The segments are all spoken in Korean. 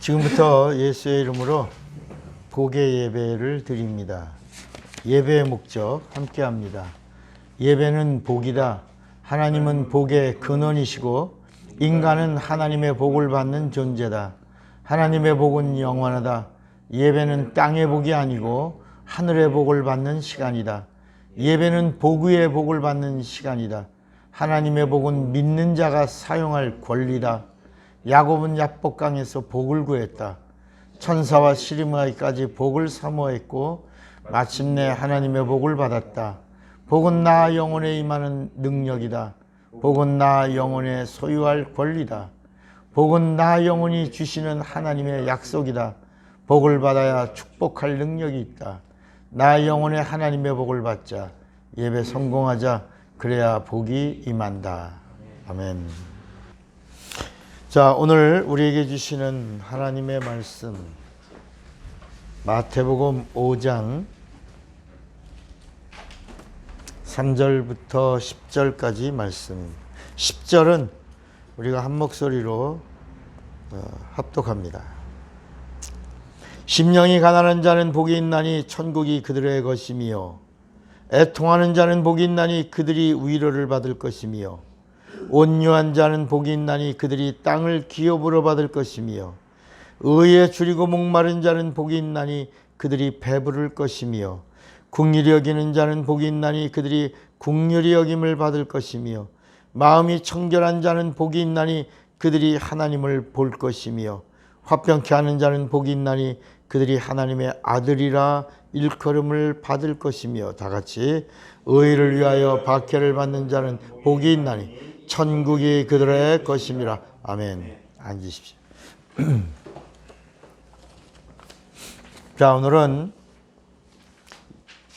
지금부터 예수의 이름으로 복의 예배를 드립니다. 예배의 목적 함께 합니다. 예배는 복이다. 하나님은 복의 근원이시고 인간은 하나님의 복을 받는 존재다. 하나님의 복은 영원하다. 예배는 땅의 복이 아니고 하늘의 복을 받는 시간이다. 예배는 복 위에 복을 받는 시간이다. 하나님의 복은 믿는 자가 사용할 권리다. 야곱은 야복강에서 복을 구했다. 천사와 시리마이까지 복을 사모했고 마침내 하나님의 복을 받았다. 복은 나 영혼에 임하는 능력이다. 복은 나 영혼에 소유할 권리다. 복은 나 영혼이 주시는 하나님의 약속이다. 복을 받아야 축복할 능력이 있다. 나 영혼에 하나님의 복을 받자. 예배 성공하자. 그래야 복이 임한다. 아멘. 자, 오늘 우리에게 주시는 하나님의 말씀 마태복음 5장 3절부터 10절까지 말씀입니다. 10절은 우리가 한 목소리로 합독합니다. 심령이 가난한 자는 복이 있나니 천국이 그들의 것이며 애통하는 자는 복이 있나니 그들이 위로를 받을 것이며 온유한 자는 복이 있나니 그들이 땅을 기업으로 받을 것이며 의에 줄이고 목마른 자는 복이 있나니 그들이 배부를 것이며 긍휼히 여기는 자는 복이 있나니 그들이 긍휼히 여김을 받을 것이며 마음이 청결한 자는 복이 있나니 그들이 하나님을 볼 것이며 화평케 하는 자는 복이 있나니 그들이 하나님의 아들이라 일컬음을 받을 것이며 다같이 의를 위하여 박해를 받는 자는 복이 있나니 천국이 그들의 것임이라. 아멘. 앉으십시오. 자, 오늘은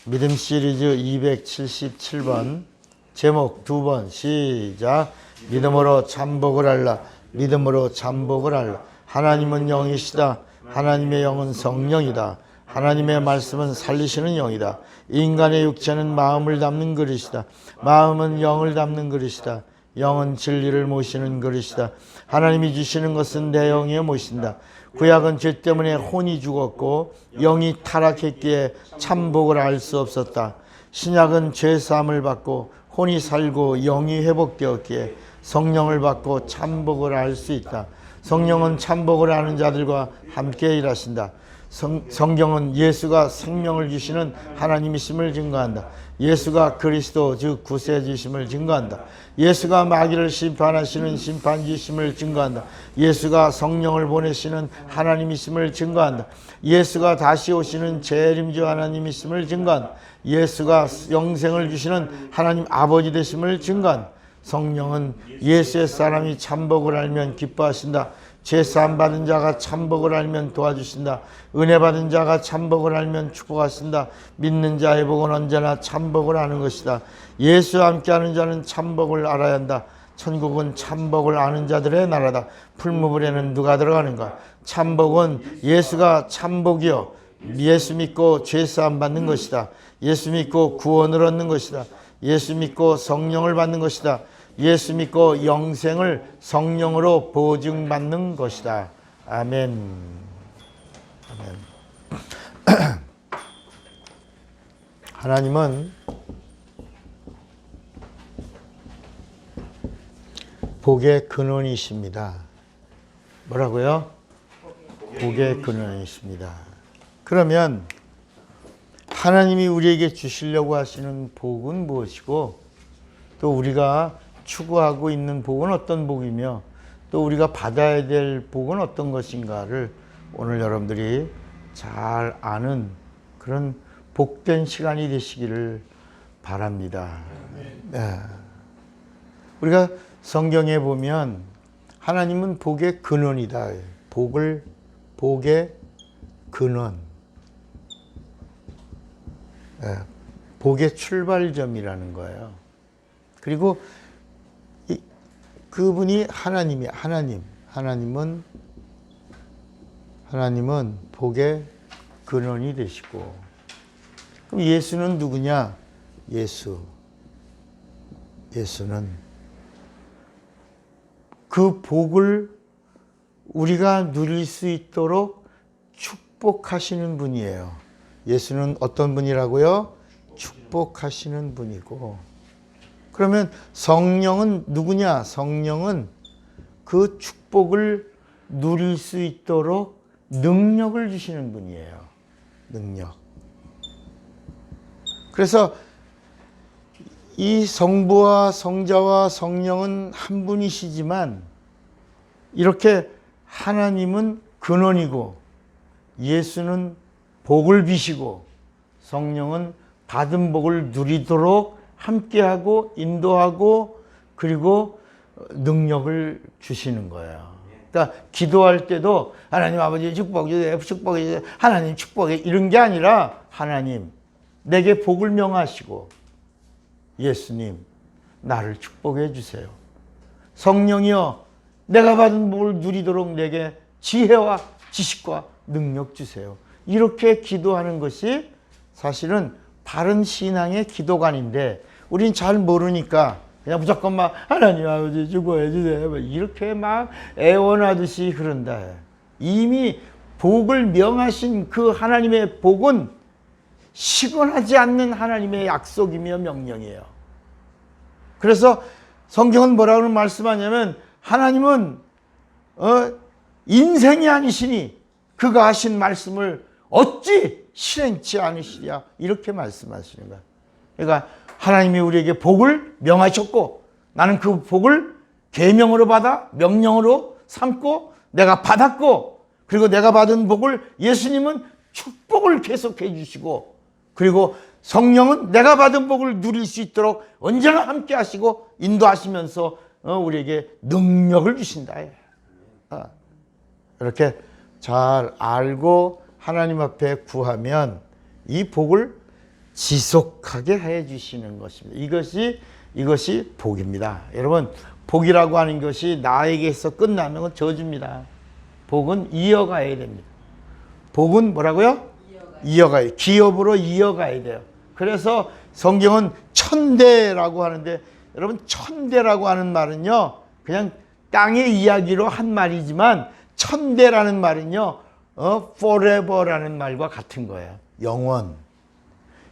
믿음 시리즈 277번 제목 2번 시작. 믿음으로 잠복을 하라. 믿음으로 잠복을 하라. 하나님은 영이시다. 하나님의 영은 성령이다. 하나님의 말씀은 살리시는 영이다. 인간의 육체는 마음을 담는 그릇이다. 마음은 영을 담는 그릇이다. 영은 진리를 모시는 그릇이다. 하나님이 주시는 것은 내 영에 모신다. 구약은 죄 때문에 혼이 죽었고 영이 타락했기에 참복을 알 수 없었다. 신약은 죄 사함을 받고 혼이 살고 영이 회복되었기에 성령을 받고 참복을 알 수 있다. 성령은 참복을 아는 자들과 함께 일하신다. 성경은 예수가 생명을 주시는 하나님이심을 증거한다. 예수가 그리스도 즉 구세주심을 증거한다. 예수가 마귀를 심판하시는 심판주심을 증거한다. 예수가 성령을 보내시는 하나님이심을 증거한다. 예수가 다시 오시는 재림주 하나님이심을 증거한다. 예수가 영생을 주시는 하나님 아버지 되심을 증거한다. 성령은 예수의 사람이 참복을 알면 기뻐하신다. 제사함 받은 자가 참복을 알면 도와주신다. 은혜 받은 자가 참복을 알면 축복하신다. 믿는 자의 복은 언제나 참복을 아는 것이다. 예수와 함께하는 자는 참복을 알아야 한다. 천국은 참복을 아는 자들의 나라다. 풀무불에는 누가 들어가는가? 참복은 예수가 참복이요 예수 믿고 제사함 받는 것이다. 예수 믿고 구원을 얻는 것이다. 예수 믿고 성령을 받는 것이다. 예수 믿고 영생을 성령으로 보증받는 것이다. 아멘. 아멘. 하나님은 복의 근원이십니다. 뭐라고요? 복의 근원이십니다. 그러면 하나님이 우리에게 주시려고 하시는 복은 무엇이고 또 우리가 추구하고 있는 복은 어떤 복이며 또 우리가 받아야 될 복은 어떤 것인가를 오늘 여러분들이 잘 아는 그런 복된 시간이 되시기를 바랍니다. 네. 우리가 성경에 보면 하나님은 복의 근원이다. 복의 근원. 네. 복의 출발점이라는 거예요. 그리고 그분이 하나님이야. 하나님은 복의 근원이 되시고, 그럼 예수는 누구냐? 예수는 그 복을 우리가 누릴 수 있도록 축복하시는 분이에요. 예수는 어떤 분이라고요? 축복하시는 분이고. 그러면 성령은 누구냐? 성령은 그 축복을 누릴 수 있도록 능력을 주시는 분이에요. 능력. 그래서 이 성부와 성자와 성령은 한 분이시지만 이렇게 하나님은 근원이고 예수는 복을 비시고 성령은 받은 복을 누리도록 함께하고 인도하고 그리고 능력을 주시는 거예요. 그러니까 기도할 때도 하나님 아버지 축복해 주세요. 축복해 주세요. 하나님 축복해 이런 게 아니라 하나님 내게 복을 명하시고 예수님 나를 축복해 주세요. 성령이여 내가 받은 복을 누리도록 내게 지혜와 지식과 능력 주세요. 이렇게 기도하는 것이 사실은 바른 신앙의 기도관인데 우린 잘 모르니까 그냥 무조건 막 하나님 아버지 축복해 주세요 이렇게 막 애원하듯이 그런다. 이미 복을 명하신 그 하나님의 복은 시건하지 않는 하나님의 약속이며 명령이에요. 그래서 성경은 뭐라고 말씀하냐면 하나님은 인생이 아니시니 그가 하신 말씀을 어찌 실행치 않으시랴 이렇게 말씀하시는 거야. 그러니까 하나님이 우리에게 복을 명하셨고 나는 그 복을 계명으로 받아 명령으로 삼고 내가 받았고 그리고 내가 받은 복을 예수님은 축복을 계속해 주시고 그리고 성령은 내가 받은 복을 누릴 수 있도록 언제나 함께 하시고 인도하시면서 우리에게 능력을 주신다. 이렇게 잘 알고 하나님 앞에 구하면 이 복을 지속하게 해 주시는 것입니다. 이것이 복입니다. 여러분 복이라고 하는 것이 나에게서 끝나면 저주입니다. 복은 이어가야 됩니다. 복은 뭐라고요? 이어가야 돼요. 기업으로 이어가야 돼요. 그래서 성경은 천대라고 하는데 여러분 천대라고 하는 말은요 그냥 땅의 이야기로 한 말이지만 천대라는 말은요 forever라는 말과 같은 거예요. 영원.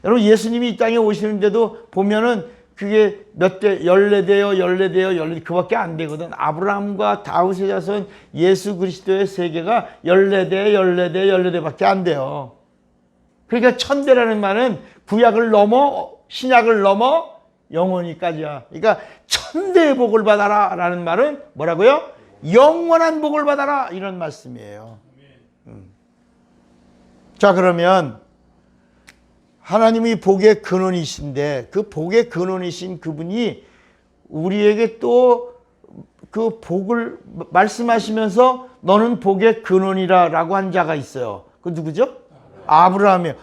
여러분 예수님이 이 땅에 오시는데도 보면은 그게 몇 대, 14대요, 그밖에 안 되거든. 아브라함과 다윗의 자손 예수 그리스도의 세계가 14대밖에 안 돼요. 그러니까 천대라는 말은 구약을 넘어 신약을 넘어 영원히까지야. 그러니까 천대의 복을 받아라 라는 말은 뭐라고요? 영원한 복을 받아라 이런 말씀이에요. 자 그러면 하나님이 복의 근원이신데 그 복의 근원이신 그분이 우리에게 또 그 복을 말씀하시면서 너는 복의 근원이라 라고 한 자가 있어요. 그 누구죠? 아브라함이에요.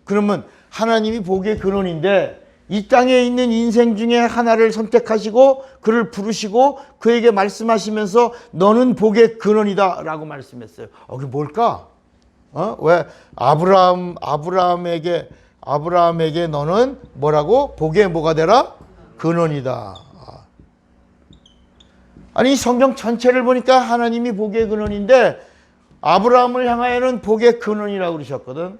그러면 하나님이 복의 근원인데 이 땅에 있는 인생 중에 하나를 선택하시고 그를 부르시고 그에게 말씀하시면서 너는 복의 근원이다 라고 말씀했어요. 그게 뭘까? 왜 아브라함에게 너는 뭐라고? 복의 뭐가 되라? 근원이다. 아니 성경 전체를 보니까 하나님이 복의 근원인데 아브라함을 향하여는 복의 근원이라고 그러셨거든.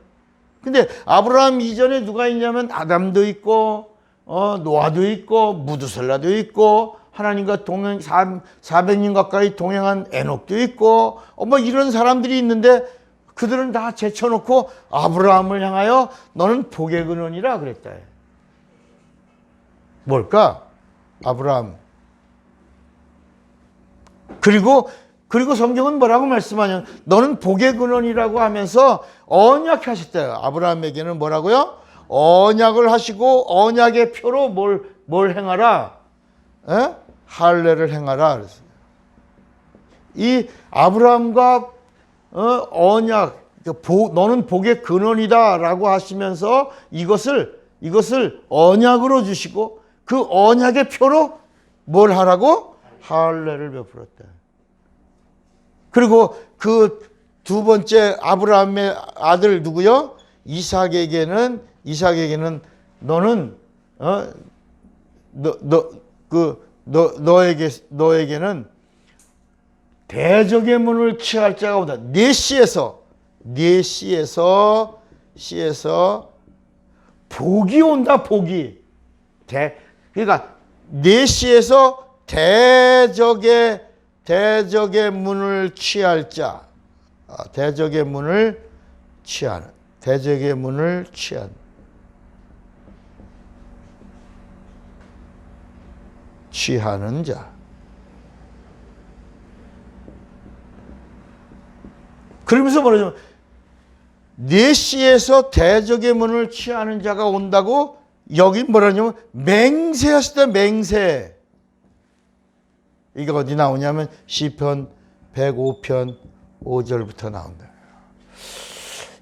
근데 아브라함 이전에 누가 있냐면 아담도 있고 노아도 있고 무두셀라도 있고 하나님과 동행 400년 가까이 동행한 에녹도 있고 뭐 이런 사람들이 있는데 그들은 다 제쳐놓고 아브라함을 향하여 너는 복의 근원이라 그랬다. 뭘까? 아브라함. 그리고 성경은 뭐라고 말씀하냐면 너는 복의 근원이라고 하면서 언약하셨대요. 아브라함에게는 뭐라고요? 언약을 하시고 언약의 표로 뭘 행하라? 할례를 행하라. 그랬어요. 이 아브라함과 언약, 너는 복의 근원이다 라고 하시면서 이것을 언약으로 주시고 그 언약의 표로 뭘 하라고? 할례를 베풀었다. 그리고 그 두 번째 아브라함의 아들 누구요? 이삭에게는 너는 너에게는 대적의 문을 취할 자가 온다. 네 시에서 복이 온다. 복이. 그러니까 네 시에서 대적의 문을 취할 자. 대적의 문을 취하는. 대적의 문을 취하는 자. 그러면서 뭐냐면 4시에서 대적의 문을 취하는 자가 온다고 여기 뭐라냐면 맹세하시다. 맹세. 이게 어디 나오냐면 시편 105편 5절부터 나온다.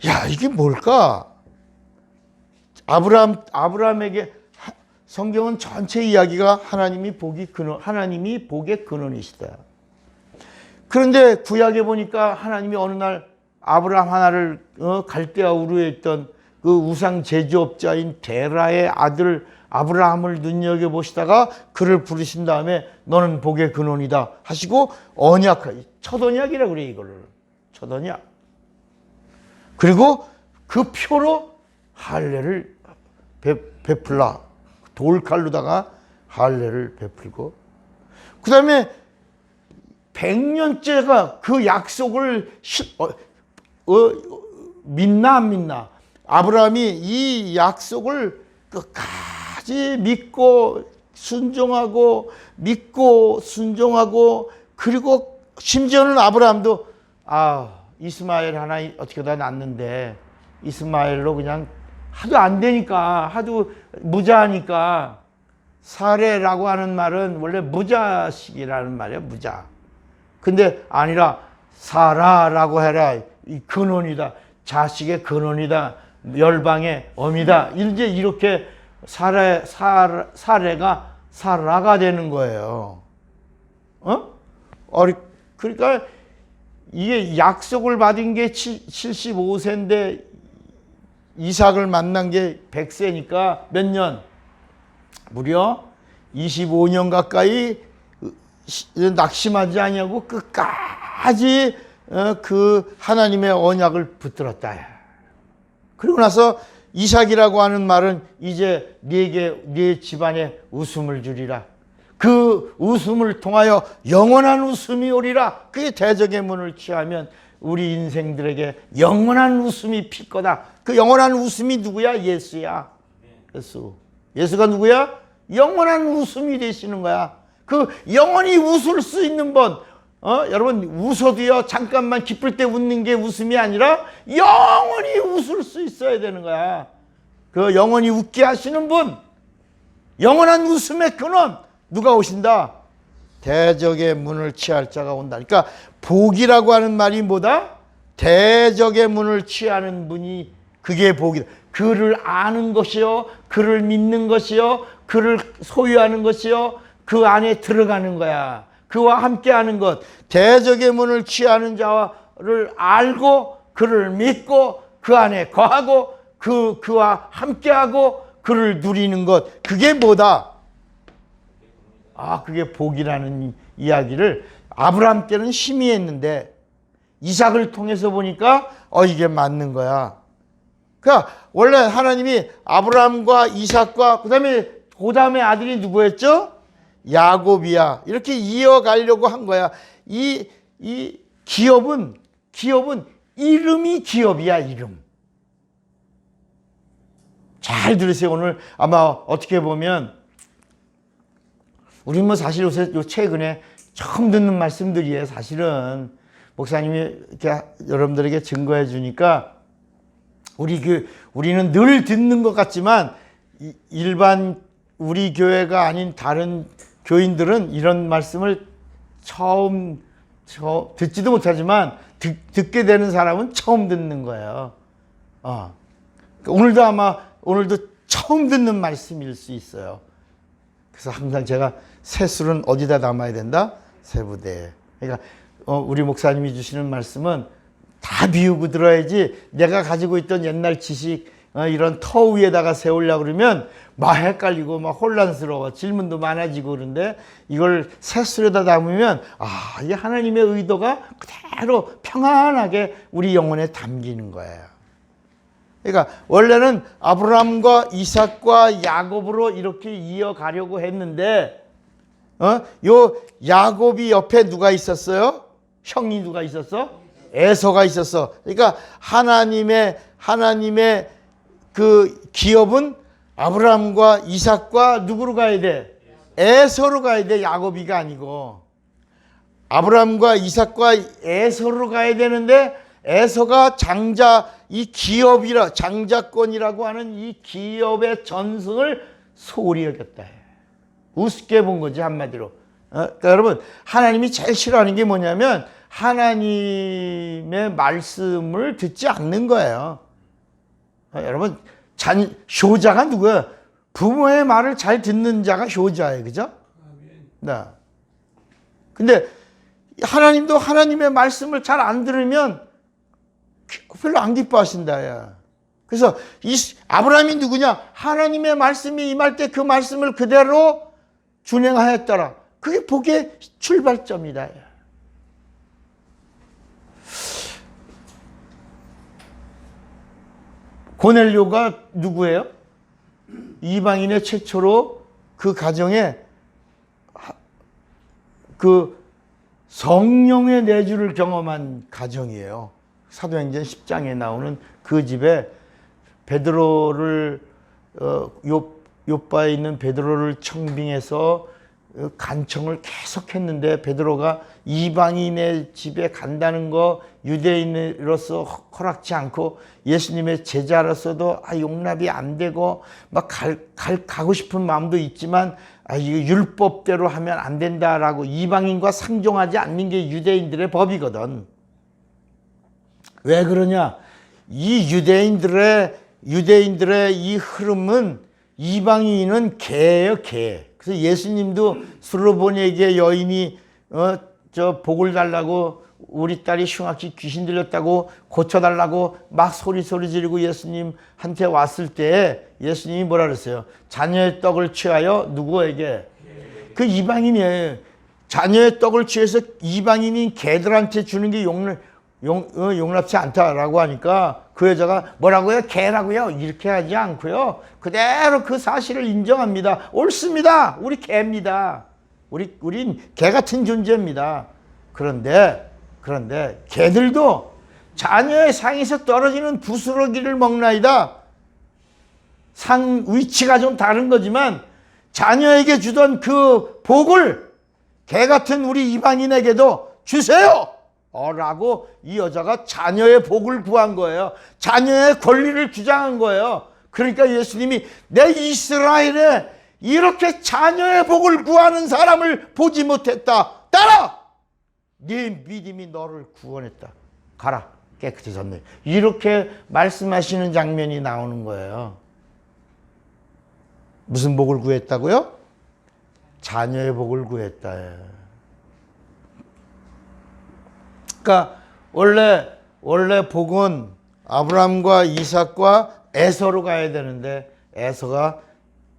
야, 이게 뭘까? 아브라함에게 성경은 전체 이야기가 하나님이 복의 근원이시다. 그런데 구약에 보니까 하나님이 어느 날 아브라함 하나를 갈대아 우르에 있던 그 우상 제조업자인 데라의 아들 아브라함을 눈여겨보시다가 그를 부르신 다음에 너는 복의 근원이다 하시고 첫 언약이라고 그래. 이거를 첫 언약. 그리고 그 표로 할례를 베풀라. 돌칼로다가 할례를 베풀고 그 다음에 100년째가 그 약속을 믿나 안 믿나. 아브라함이 이 약속을 끝까지 믿고 순종하고 그리고 심지어는 아브라함도 이스마엘 하나 어떻게 다 낳는데 이스마엘로 그냥 하도 안 되니까 하도 무자하니까 사례라고 하는 말은 원래 무자식이라는 말이에요. 무자. 근데 아니라 사라라고 해라. 이 근원이다. 자식의 근원이다. 열방의 어미다. 이제 이렇게 사례가 사라가 되는 거예요. 그러니까 이게 약속을 받은 게 75세인데 이삭을 만난 게 100세니까 몇 년? 무려 25년 가까이 낙심하지 아니하고 끝까지 그 하나님의 언약을 붙들었다. 그리고 나서 이삭이라고 하는 말은 이제 네 집안에 웃음을 주리라. 그 웃음을 통하여 영원한 웃음이 오리라. 그게 대적의 문을 취하면 우리 인생들에게 영원한 웃음이 필 거다. 그 영원한 웃음이 누구야? 예수야. 예수가 누구야? 영원한 웃음이 되시는 거야. 그 영원히 웃을 수 있는 분. 여러분 웃어도요 잠깐만 기쁠 때 웃는 게 웃음이 아니라 영원히 웃을 수 있어야 되는 거야. 그 영원히 웃게 하시는 분, 영원한 웃음의 근원 누가 오신다? 대적의 문을 취할 자가 온다. 그러니까 복이라고 하는 말이 뭐다? 대적의 문을 취하는 분이 그게 복이다. 그를 아는 것이요, 그를 믿는 것이요, 그를 소유하는 것이요, 그 안에 들어가는 거야. 그와 함께하는 것. 대적의 문을 취하는 자를 알고 그를 믿고 그 안에 거하고 그와 함께하고 그를 누리는 것. 그게 뭐다? 그게 복이라는 이야기를 아브라함 때는 희미했는데 이삭을 통해서 보니까 이게 맞는 거야. 그러니까 원래 하나님이 아브라함과 이삭과 그다음에 아들이 누구였죠? 야곱이야. 이렇게 이어가려고 한 거야. 이 기업은 이름이 기업이야. 이름. 잘 들으세요. 오늘 아마 어떻게 보면 우리 사실 요새 최근에 처음 듣는 말씀들이에요. 사실은 목사님이 이렇게 여러분들에게 증거해 주니까 우리는 늘 듣는 것 같지만 일반 우리 교회가 아닌 다른 교인들은 이런 말씀을 처음 듣지도 못하지만 듣게 되는 사람은 처음 듣는 거예요. 오늘도 처음 듣는 말씀일 수 있어요. 그래서 항상 제가 새술은 어디다 담아야 된다? 세부대에. 그러니까 우리 목사님이 주시는 말씀은 다 비우고 들어야지 내가 가지고 있던 옛날 지식 이런 터 위에다가 세우려고 그러면 막 헷갈리고 막 혼란스러워. 질문도 많아지고 그런데 이걸 세술에다 담으면 이게 하나님의 의도가 그대로 평안하게 우리 영혼에 담기는 거예요. 그러니까 원래는 아브라함과 이삭과 야곱으로 이렇게 이어가려고 했는데 요 야곱이 옆에 누가 있었어요? 형이 누가 있었어? 에서가 있었어. 그러니까 하나님의 그 기업은 아브라함과 이삭과 누구로 가야 돼? 에서로 가야 돼. 야곱이가 아니고. 아브라함과 이삭과 에서로 가야 되는데 에서가 이 기업이라 장자권이라고 하는 이 기업의 전승을 소홀히 여겼다. 우습게 본 거지 한마디로. 그러니까 여러분 하나님이 제일 싫어하는 게 뭐냐면 하나님의 말씀을 듣지 않는 거예요. 여러분 효자가 누구야? 부모의 말을 잘 듣는 자가 효자예요. 그죠? 네. 근데 하나님도 하나님의 말씀을 잘 안 들으면 별로 안 기뻐하신다. 야. 그래서 아브라함이 누구냐? 하나님의 말씀이 임할 때 그 말씀을 그대로 준행하였더라. 그게 복의 출발점이다. 야. 고넬료가 누구예요? 이방인의 최초로 그 가정에 그 성령의 내주를 경험한 가정이에요. 사도행전 10장에 나오는 그 집에 베드로를 요바에 있는 베드로를 청빙해서 간청을 계속했는데 베드로가 이방인의 집에 간다는 거 유대인으로서 허락지 않고 예수님의 제자로서도 용납이 안 되고 막 가고 싶은 마음도 있지만 이거 율법대로 하면 안 된다라고 이방인과 상종하지 않는 게 유대인들의 법이거든. 왜 그러냐? 이 유대인들의 이 흐름은 이방인은 개예요, 개. 그래서 예수님도 술로보니에게 여인이 복을 달라고 우리 딸이 흉악히 귀신 들렸다고 고쳐달라고 막 소리 지르고 예수님한테 왔을 때 예수님이 뭐라 그랬어요? 자녀의 떡을 취하여 누구에게? 그 이방인이에요. 자녀의 떡을 취해서 이방인인 개들한테 주는 게 용납치 않다라고 하니까 그 여자가 뭐라고요? 개라고요? 이렇게 하지 않고요. 그대로 그 사실을 인정합니다. 옳습니다. 우리 개입니다. 우린 개 같은 존재입니다. 그런데 개들도 자녀의 상에서 떨어지는 부스러기를 먹나이다. 상 위치가 좀 다른 거지만 자녀에게 주던 그 복을 개 같은 우리 이방인에게도 주세요. 라고 이 여자가 자녀의 복을 구한 거예요. 자녀의 권리를 주장한 거예요. 그러니까 예수님이 내 이스라엘에 이렇게 자녀의 복을 구하는 사람을 보지 못했다. 따라! 네 믿음이 너를 구원했다. 가라. 깨끗해졌네. 이렇게 말씀하시는 장면이 나오는 거예요. 무슨 복을 구했다고요? 자녀의 복을 구했다. 그러니까 원래 복은 아브라함과 이삭과 에서로 가야 되는데 에서가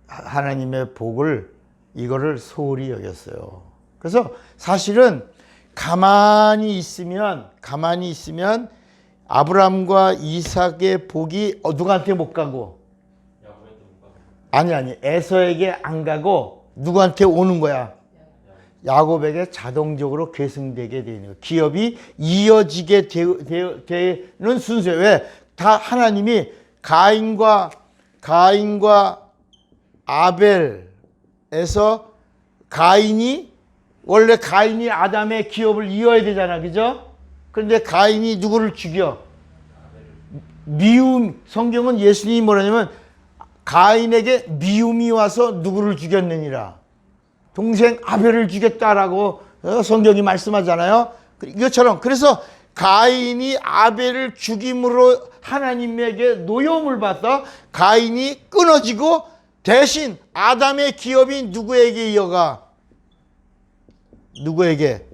하나님의 복을 이거를 소홀히 여겼어요. 그래서 사실은 가만히 있으면 아브라함과 이삭의 복이 누구한테 못 가고 아니 에서에게 안 가고 누구한테 오는 거야? 야곱에게 자동적으로 계승되게 되는 거예요. 기업이 이어지게 되는 순서예요. 왜? 다 하나님이 가인과 아벨에서 원래 가인이 아담의 기업을 이어야 되잖아. 그죠? 그런데 가인이 누구를 죽여? 성경은 예수님이 뭐라냐면 가인에게 미움이 와서 누구를 죽였느니라. 동생 아벨을 죽였다라고 성경이 말씀하잖아요. 이것처럼 그래서 가인이 아벨을 죽임으로 하나님에게 노여움을 받아 가인이 끊어지고 대신 아담의 기업이 누구에게 이어가? 누구에게?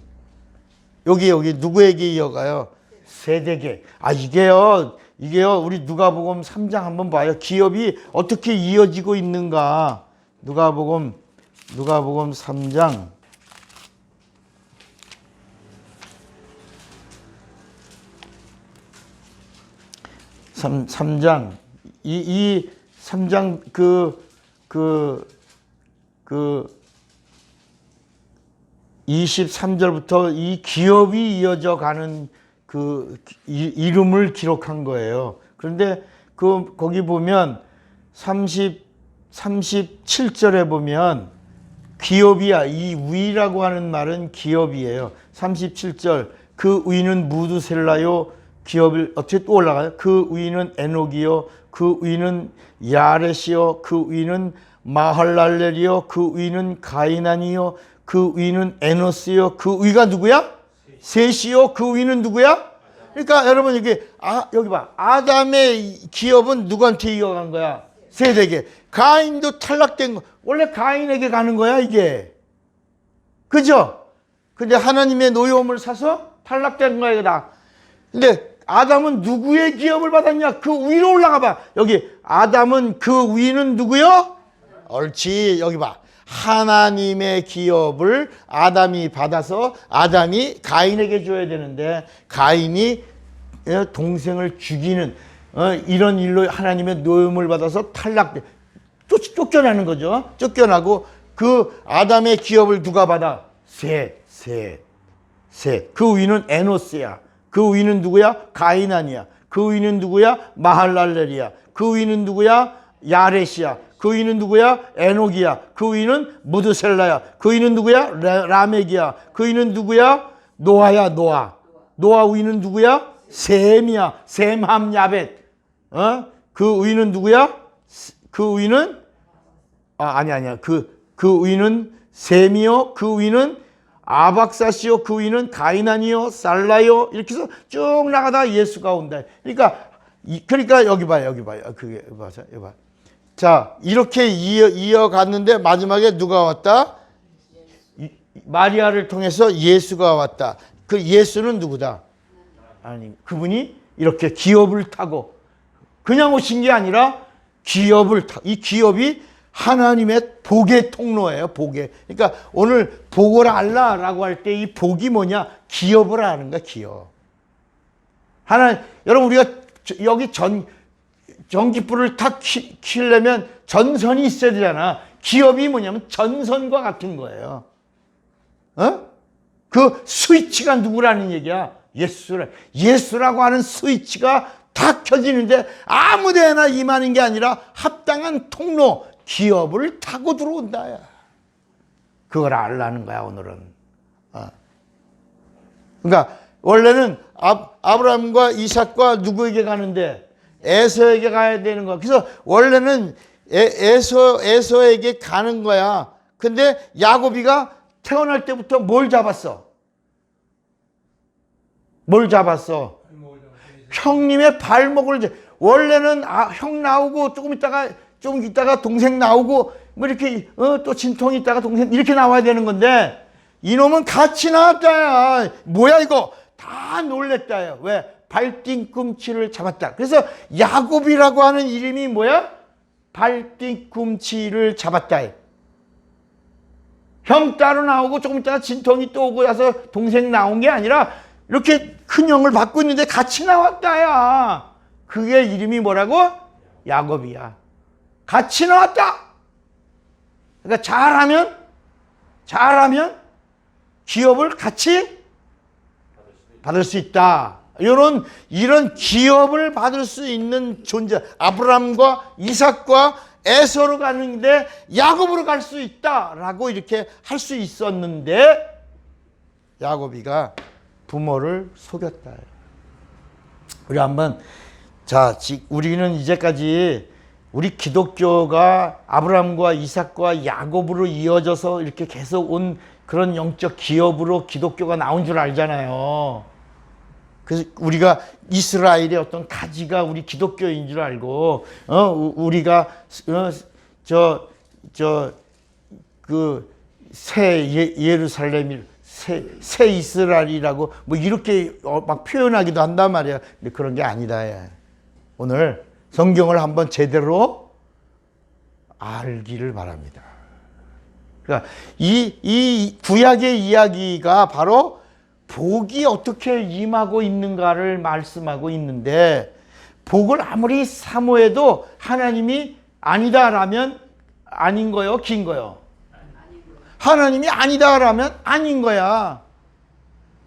여기 누구에게 이어가요? 세대계. 이게요, 우리 누가복음 3장 한번 봐요. 기업이 어떻게 이어지고 있는가. 누가복음 3장. 3장. 이 3장 23절부터 이 기업이 이어져 가는 그 이름을 기록한 거예요. 그런데 거기 보면 37절에 보면 기업이야. 이 위라고 하는 말은 기업이에요. 37절. 그 위는 무드셀라요. 기업을 어떻게 또 올라가요? 그 위는 에녹이요. 그 위는 야렛이요. 그 위는 마할랄렐이요. 그 위는 가이난이요. 그 위는 에노스요. 그 위가 누구야? 셋이요. 그 위는 누구야? 그러니까 여러분 여기 봐. 아담의 기업은 누구한테 이어간 거야? 셋에게. 가인도 탈락된 거. 원래 가인에게 가는 거야 이게. 그죠? 근데 하나님의 노여움을 사서 탈락된 거야 이거다. 근데 아담은 누구의 기업을 받았냐? 그 위로 올라가 봐. 여기 아담은 그 위는 누구요? 옳지. 여기 봐. 하나님의 기업을 아담이 받아서 아담이 가인에게 줘야 되는데 가인이 동생을 죽이는 이런 일로 하나님의 노임을 받아서 쫓겨나는 거죠. 쫓겨나고 그 아담의 기업을 누가 받아? 셋. 그 위는 에노스야. 그 위는 누구야? 가이난이야. 그 위는 누구야? 마할랄렐이야. 그 위는 누구야? 야렛이야. 그 위는 누구야? 에녹이야. 그 위는 무드셀라야. 그 위는 누구야? 라멕이야. 그 위는 누구야? 노아야. 노아 위는 누구야? 셈이야. 셈, 함, 야벳. 그 위는 누구야? 그 위는 아니야. 그 위는 셈이요. 그 위는 아박사시요. 그 위는 가이난이요. 살라요. 이렇게 해서 쭉 나가다 예수가 온다. 그러니까 여기 봐요. 그게 맞아. 여기 봐. 자, 이렇게 이어갔는데 마지막에 누가 왔다? 마리아를 통해서 예수가 왔다. 그 예수는 누구다? 아니, 그분이 이렇게 기업을 타고 그냥 오신 게 아니라 기업을 이 기업이 하나님의 복의 통로예요. 복의. 그러니까 오늘 복을 알라라고 할 때 이 복이 뭐냐? 기업을 아는 거야. 기업. 여러분 우리가 여기 전기불을 탁 키려면 전선이 있어야 되잖아. 기업이 뭐냐면 전선과 같은 거예요. 그 스위치가 누구라는 얘기야? 예수라고 하는 스위치가 다 켜지는데 아무데나 임하는 게 아니라 합당한 통로, 기업을 타고 들어온다. 그걸 알라는 거야 오늘은. 그러니까 원래는 아브라함과 이삭과 누구에게 가는데? 에서에게 가야 되는 거야. 그래서 원래는 에서에게 가는 거야. 근데 야곱이가 태어날 때부터 뭘 잡았어? 형님의 발목을. 원래는 형 나오고 조금 있다가 동생 나오고 뭐 이렇게 또 진통이 있다가 동생 이렇게 나와야 되는 건데 이놈은 같이 나왔다야. 뭐야 이거? 다 놀랬다요. 왜? 발뒤꿈치를 잡았다. 그래서 야곱이라고 하는 이름이 뭐야? 발뒤꿈치를 잡았다. 형 따로 나오고 조금 있다가 진통이 또 오고 나서 동생 나온 게 아니라 이렇게 큰 형을 받고 있는데 같이 나왔다야. 그게 이름이 뭐라고? 야곱이야. 같이 나왔다. 그러니까 잘하면 기업을 같이 받을 수 있다. 이런 기업을 받을 수 있는 존재. 아브라함과 이삭과 에서로 가는데 야곱으로 갈 수 있다라고 이렇게 할 수 있었는데 야곱이가 부모를 속였다. 우리 한번 우리는 이제까지 우리 기독교가 아브라함과 이삭과 야곱으로 이어져서 이렇게 계속 온 그런 영적 기업으로 기독교가 나온 줄 알잖아요. 그래서 우리가 이스라엘의 어떤 가지가 우리 기독교인 줄 알고, 우리가, 새 새 이스라엘이라고 뭐 이렇게 막 표현하기도 한단 말이야. 근데 그런 게 아니다. 예. 오늘 성경을 한번 제대로 알기를 바랍니다. 그러니까 이 구약의 이야기가 바로 복이 어떻게 임하고 있는가를 말씀하고 있는데, 복을 아무리 사모해도 하나님이 아니다라면 아닌 거요, 긴 거요? 하나님이 아니다라면 아닌 거야.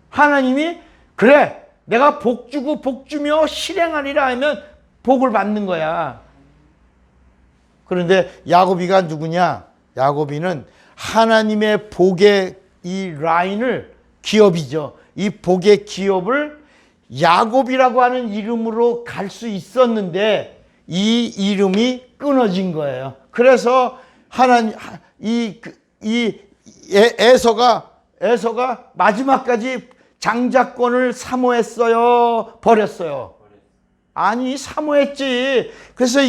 하나님이 그래 내가 복 주고 복 주며 실행하리라 하면 복을 받는 거야. 그런데 야고비가 누구냐? 야고비는 하나님의 복의 이 라인을, 기업이죠. 이 복의 기업을 야곱이라고 하는 이름으로 갈 수 있었는데 이 이름이 끊어진 거예요. 그래서 하나님 에서가 마지막까지 장자권을 사모했어요, 버렸어요? 아니, 사모했지. 그래서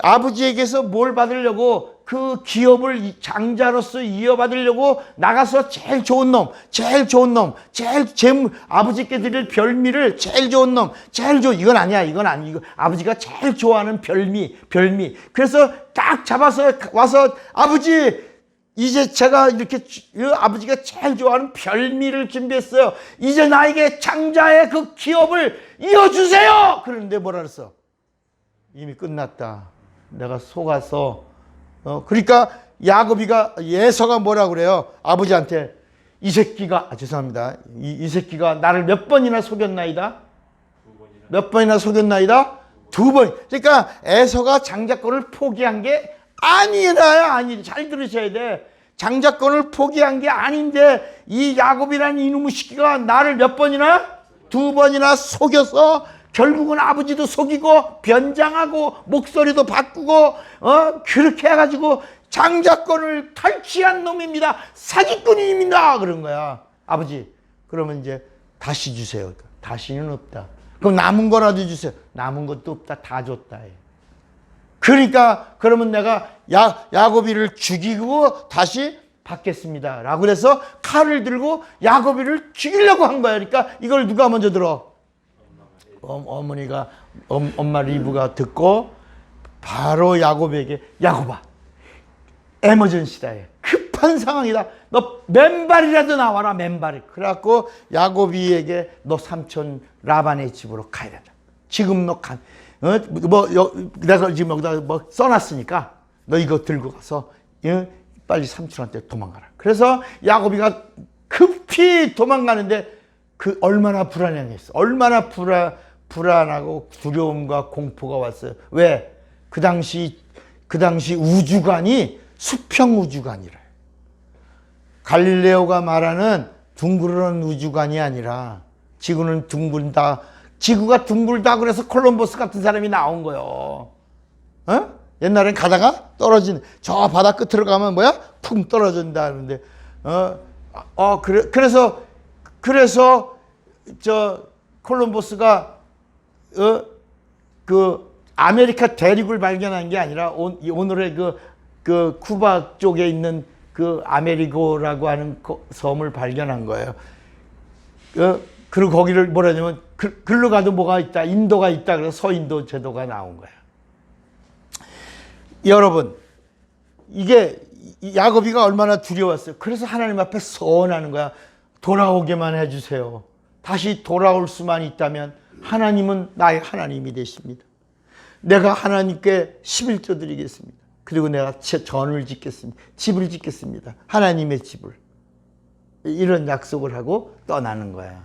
아버지에게서 뭘 받으려고, 그 기업을 장자로서 이어받으려고 나가서 제일 좋은 놈, 아버지께 드릴 별미를 제일 좋은 놈, 이건 아니야, 이거 아버지가 제일 좋아하는 별미. 그래서 딱 잡아서 와서, 아버지, 이제 제가 이렇게 아버지가 제일 좋아하는 별미를 준비했어요. 이제 나에게 장자의 그 기업을 이어주세요. 그런데 뭐라 그랬어? 이미 끝났다. 내가 속아서. 그러니까 야곱이가, 예서가 뭐라 그래요? 아버지한테, 이 새끼가, 죄송합니다. 이 새끼가 나를 몇 번이나 속였나이다? 몇 번이나 속였나이다? 2번. 그러니까 에서가 장자권을 포기한 게 아니라, 잘 들으셔야 돼. 장자권을 포기한 게 아닌데 이 야곱이라는 이놈의 새끼가 나를 몇 번이나? 2번이나 속여서 결국은 아버지도 속이고 변장하고 목소리도 바꾸고 그렇게 해가지고 장자권을 탈취한 놈입니다. 사기꾼입니다. 그런 거야. 아버지, 그러면 이제 다시 주세요. 다시는 없다. 그럼 남은 거라도 주세요. 남은 것도 없다. 다 줬다. 그러니까 그러면 내가 야곱이를 죽이고 다시 받겠습니다 라고 그래서 칼을 들고 야곱이를 죽이려고 한 거야. 그러니까 이걸 누가 먼저 들어? 어머니가, 엄마 리브가 듣고 바로 야곱에게, 야곱아, 에머전시다, 급한 상황이다, 너 맨발이라도 나와라, 맨발. 그래갖고 야곱이에게 너 삼촌 라반의 집으로 가야 된다. 지금 너 내가 지금 여기다 뭐 써놨으니까 너 이거 들고 가서 빨리 삼촌한테 도망가라. 그래서 야곱이가 급히 도망가는데 그 얼마나 불안했어. 얼마나 불안하고 두려움과 공포가 왔어요. 왜? 그 당시 우주관이 수평 우주관이래. 갈릴레오가 말하는 둥그런 우주관이 아니라 지구는 둥근다. 지구가 둥글다 그래서 콜럼버스 같은 사람이 나온 거요. 옛날엔 가다가 떨어진, 저 바다 끝으로 가면 뭐야? 쿵 떨어진다는데, 그래서 저 콜럼버스가 그 아메리카 대륙을 발견한 게 아니라 오늘의 그 쿠바 쪽에 있는 그 아메리고라고 하는 섬을 발견한 거예요. 그리고 거기를 뭐라 하냐면 글로 가도 뭐가 있다, 인도가 있다. 그래서 서인도 제도가 나온 거야. 여러분, 이게 야곱이가 얼마나 두려웠어요. 그래서 하나님 앞에 서원하는 거야. 돌아오게만 해주세요. 다시 돌아올 수만 있다면 하나님은 나의 하나님이 되십니다. 내가 하나님께 11조 드리겠습니다. 그리고 내가 전을 짓겠습니다. 집을 짓겠습니다. 하나님의 집을. 이런 약속을 하고 떠나는 거야.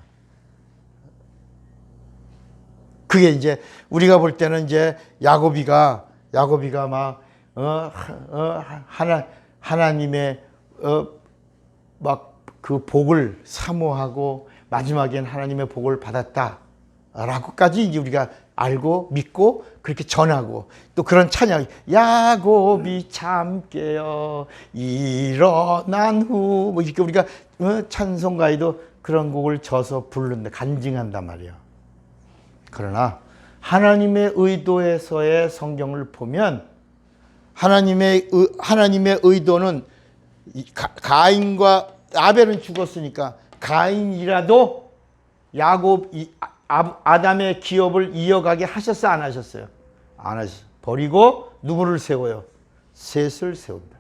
그게 이제 우리가 볼 때는 이제 야곱이가 막 하나님의 막 그 복을 사모하고 마지막엔 하나님의 복을 받았다라고까지 이제 우리가 알고 믿고 그렇게 전하고, 또 그런 찬양, 야곱이 참 깨어 일어난 후, 뭐 이렇게 우리가 찬송가에도 그런 곡을 져서 부르는데 간증한단 말이에요. 그러나 하나님의 의도에서의 성경을 보면 하나님의 의도는 가인과 아벨은 죽었으니까 가인이라도 아담의 기업을 이어가게 하셨어요? 안 하셨어요? 안 하셨어요. 버리고 누구를 세워요? 셋을 세웁니다.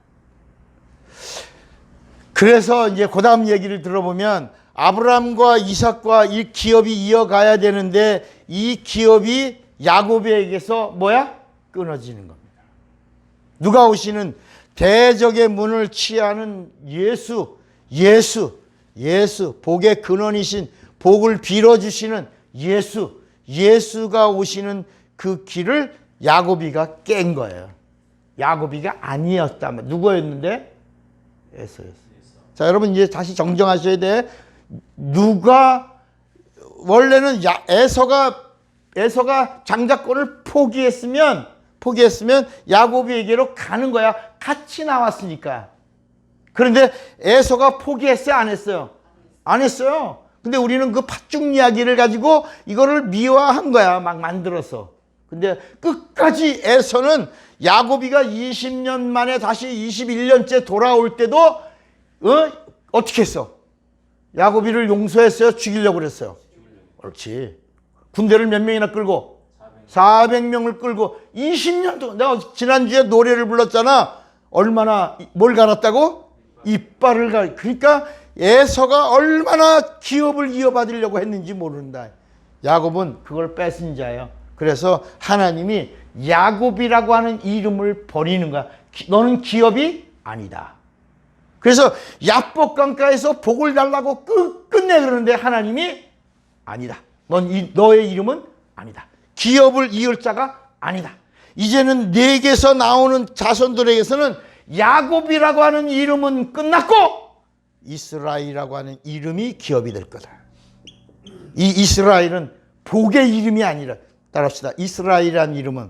그래서 이제 그 다음 얘기를 들어보면 아브라함과 이삭과 이 기업이 이어가야 되는데 이 기업이 야곱에게서 뭐야? 끊어지는 겁니다. 누가 오시는 대적의 문을 취하는 예수, 복의 근원이신 복을 빌어주시는 예수가 오시는 그 길을 야곱이가 깬 거예요. 야곱이가 아니었다면 누구였는데? 에서였어요. 자, 여러분 이제 다시 정정하셔야 돼. 원래는 에서가 장자권을 포기했으면 야곱에게로 가는 거야. 같이 나왔으니까. 그런데 에서가 포기했어요? 안 했어요? 안 했어요. 근데 우리는 그 팥죽 이야기를 가지고 이거를 미화한 거야. 막 만들어서. 근데 끝까지 에서는 야곱이가 20년 만에 다시 21년째 돌아올 때도 어떻게 했어? 야곱이를 용서했어요? 죽이려고 그랬어요? 그렇지. 군대를 몇 명이나 끌고? 400명을 끌고 20년 동안. 내가 지난주에 노래를 불렀잖아. 얼마나 뭘 갈았다고? 이빨을 갈. 그러니까 에서가 얼마나 기업을 이어받으려고 했는지 모른다. 야곱은 그걸 뺏은 자예요. 그래서 하나님이 야곱이라고 하는 이름을 버리는 거야. 너는 기업이 아니다. 그래서 야복강가에서 복을 달라고 끝내 그러는데 하나님이 아니다. 너의 이름은 아니다. 기업을 이을 자가 아니다. 이제는 내게서 나오는 자손들에게서는 야곱이라고 하는 이름은 끝났고 이스라엘이라고 하는 이름이 기업이 될 거다. 이 이스라엘은 복의 이름이 아니라, 따라합시다. 이스라엘이라는 이름은,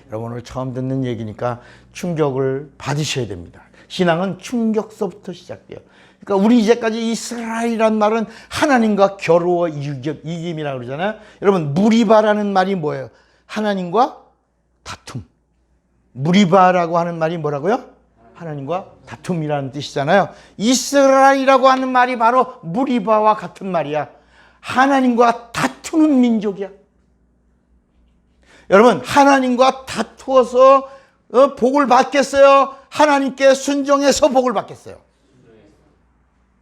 여러분 오늘 처음 듣는 얘기니까 충격을 받으셔야 됩니다. 신앙은 충격서부터 시작돼요. 그러니까 우리 이제까지 이스라엘이란 말은 하나님과 겨루어 이김이라고 그러잖아요. 여러분 무리바라는 말이 뭐예요? 하나님과 다툼. 무리바라고 하는 말이 뭐라고요? 하나님과 다툼이라는 뜻이잖아요. 이스라엘이라고 하는 말이 바로 무리바와 같은 말이야. 하나님과 다투는 민족이야. 여러분 하나님과 다투어서 복을 받겠어요? 하나님께 순종해서 복을 받겠어요?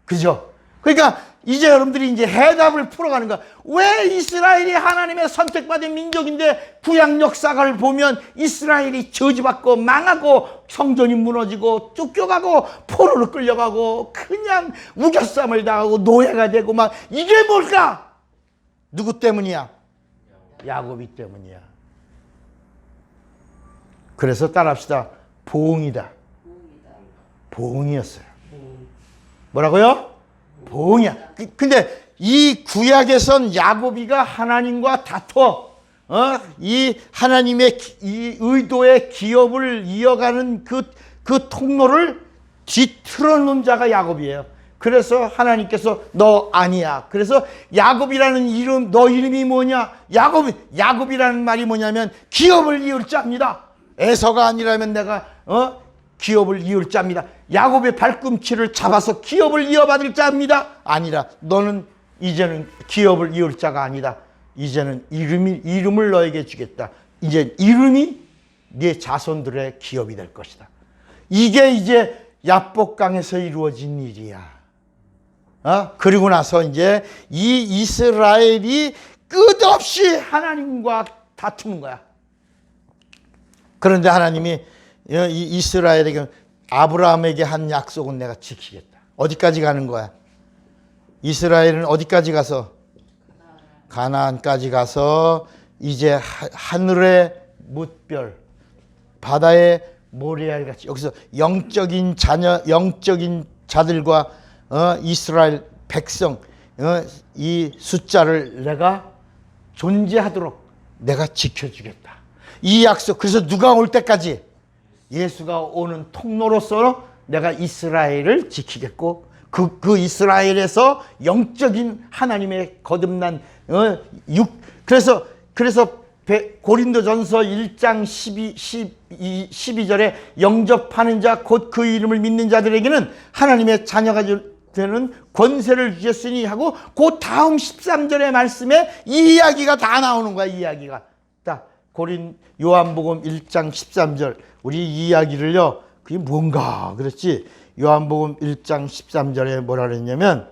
그죠? 그러니까 이제 여러분들이 이제 해답을 풀어가는 거야. 왜 이스라엘이 하나님의 선택받은 민족인데 구약 역사를 보면 이스라엘이 저주받고 망하고 성전이 무너지고 쫓겨가고 포로로 끌려가고 그냥 우겨쌈을 당하고 노예가 되고 막 이게 뭘까? 누구 때문이야? 야곱이 때문이야. 그래서 따라합시다. 보응이다. 보응이었어요. 뭐라고요? 보응이야. 근데 이 구약에선 야곱이가 하나님과 다퉈 이 하나님의 이 의도의 기업을 이어가는 그 통로를 뒤틀어 놓은 자가 야곱이에요. 그래서 하나님께서 너 아니야. 그래서 야곱이라는 이름, 너 이름이 뭐냐? 야곱이라는 말이 뭐냐면 기업을 이을 자입니다. 에서가 아니라면 내가 기업을 이을 자입니다. 야곱의 발꿈치를 잡아서 기업을 이어받을 자입니다. 아니라 너는 이제는 기업을 이을 자가 아니다. 이제는 이름을 너에게 주겠다. 이제 이름이 네 자손들의 기업이 될 것이다. 이게 이제 야복강에서 이루어진 일이야. 그리고 나서 이제 이 이스라엘이 끝없이 하나님과 다투는 거야. 그런데 하나님이 이 이스라엘에게 아브라함에게 한 약속은 내가 지키겠다. 어디까지 가는 거야? 이스라엘은 어디까지 가서? 가나안까지 가서 이제 하늘의 뭇별, 바다의 모래알같이 여기서 영적인 자들과 이스라엘 백성 이 숫자를 내가 존재하도록 내가 지켜주겠다. 이 약속. 그래서 누가 올 때까지? 예수가 오는 통로로서 내가 이스라엘을 지키겠고 그 이스라엘에서 영적인 하나님의 거듭난 그래서 고린도전서 1장 12절에 영접하는 자 곧 그 이름을 믿는 자들에게는 하나님의 자녀가 되는 권세를 주셨으니 하고 그 다음 13절의 말씀에 이 이야기가 다 나오는 거야. 이 이야기가 딱 요한복음 1장 13절 우리 이 이야기를요 그게 뭔가 그랬지. 요한복음 1장 13절에 뭐라 그랬냐면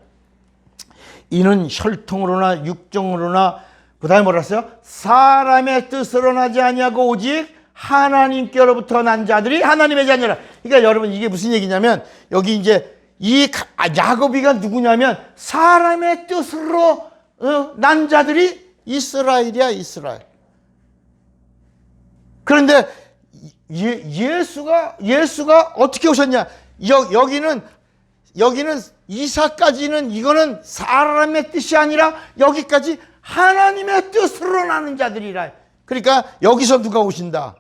이는 혈통으로나 육정으로나 그 다음에 뭐라 했어요? 사람의 뜻으로 나지 아니하고 오직 하나님께로부터 난 자들이 하나님의 자녀라. 그러니까 여러분 이게 무슨 얘기냐면 여기 이제 이 야곱이가 누구냐면 사람의 뜻으로 난 자들이 이스라엘이야. 이스라엘. 그런데 예수가 어떻게 오셨냐? 여기는 이사까지는 이거는 사람의 뜻이 아니라 여기까지 하나님의 뜻으로 나는 자들이라. 그러니까 여기서 누가 오신다?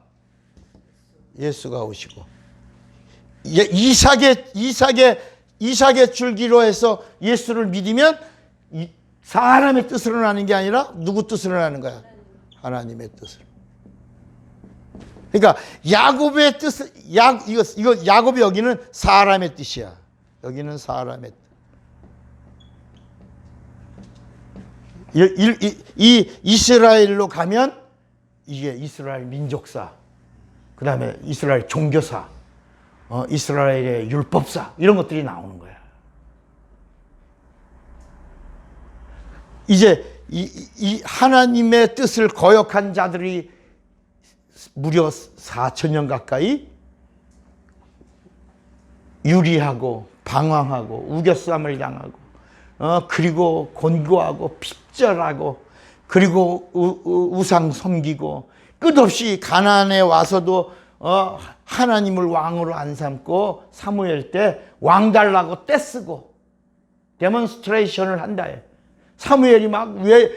예수가 오시고 이삭의 줄기로 해서 예수를 믿으면 사람의 뜻으로 나는 게 아니라 누구 뜻으로 나는 거야? 하나님의 뜻으로. 그러니까 야곱의 뜻, 이거 야곱이 여기는 사람의 뜻이야. 여기는 사람의 뜻. 이 이스라엘로 가면 이게 이스라엘 민족사, 그 다음에 이스라엘 종교사, 이스라엘의 율법사 이런 것들이 나오는 거야. 이제 이 하나님의 뜻을 거역한 자들이 무려 4,000년 가까이 유리하고 방황하고 우겨쌈을 당하고 그리고 곤고하고 핍절하고 그리고 우상 섬기고 끝없이 가나안에 와서도 하나님을 왕으로 안 삼고 사무엘 때 왕 달라고 떼쓰고 데몬스트레이션을 한다. 사무엘이 막 왜